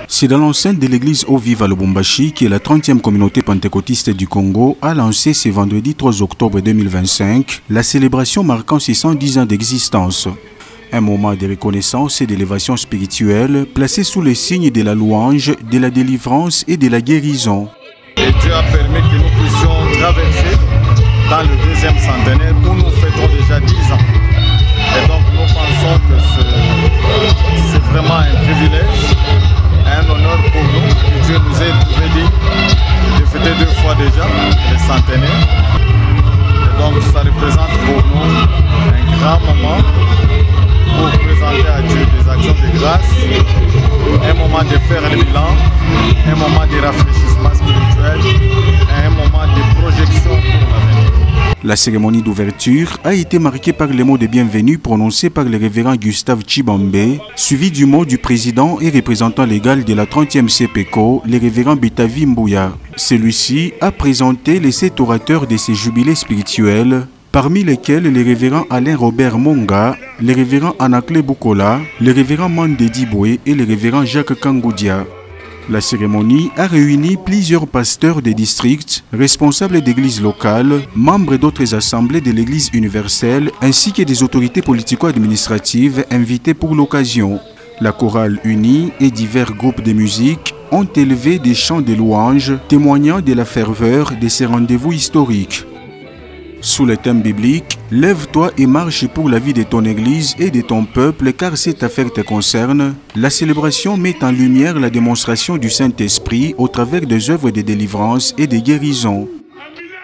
C'est dans l'enceinte de l'église Eau Vive à Lubumbashi que la 30e communauté pentecôtiste du Congo a lancé ce vendredi 3 octobre 2025 la célébration marquant ses 110 ans d'existence. Un moment de reconnaissance et d'élévation spirituelle placé sous le signe de la louange, de la délivrance et de la guérison. Et Dieu a permis que nous puissions traverser dans le deuxième centenaire où nous fêtons déjà 10 ans. Et donc nous pensons que c'est vraiment un privilège, un honneur pour nous que Dieu nous ait trouvé digne de fêter 2 fois déjà le centenaire. Et donc ça représente pour nous un grand moment pour présenter à Dieu des actions de grâce, un moment de faire le bilan, un moment de rafraîchissement spirituel et un moment de projection pour l'avenir. La cérémonie d'ouverture a été marquée par les mots de bienvenue prononcés par le révérend Gustave Chibambe, suivi du mot du président et représentant légal de la 30e CPECO, le révérend Bitavi Mbouya. Celui-ci a présenté les 7 orateurs de ces jubilés spirituels, parmi lesquels le révérend Alain Robert Monga, le révérend Anakle Bukola, le révérend Mandedi Boué et le révérend Jacques Kangoudia. La cérémonie a réuni plusieurs pasteurs des districts, responsables d'églises locales, membres d'autres assemblées de l'église universelle, ainsi que des autorités politico-administratives invitées pour l'occasion. La chorale unie et divers groupes de musique ont élevé des chants de louanges témoignant de la ferveur de ces rendez-vous historiques. Sous le thème biblique, « Lève-toi et marche pour la vie de ton Église et de ton peuple, car cette affaire te concerne », la célébration met en lumière la démonstration du Saint-Esprit au travers des œuvres de délivrance et de guérison.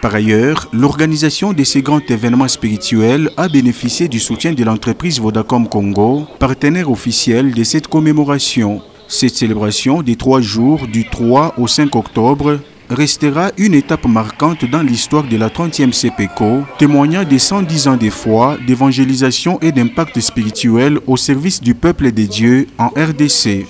Par ailleurs, l'organisation de ces grands événements spirituels a bénéficié du soutien de l'entreprise Vodacom Congo, partenaire officiel de cette commémoration. Cette célébration des 3 jours, du 3 au 5 octobre, restera une étape marquante dans l'histoire de la 30e CPECO, témoignant des 110 ans de foi, d'évangélisation et d'impact spirituel au service du peuple de Dieu en RDC.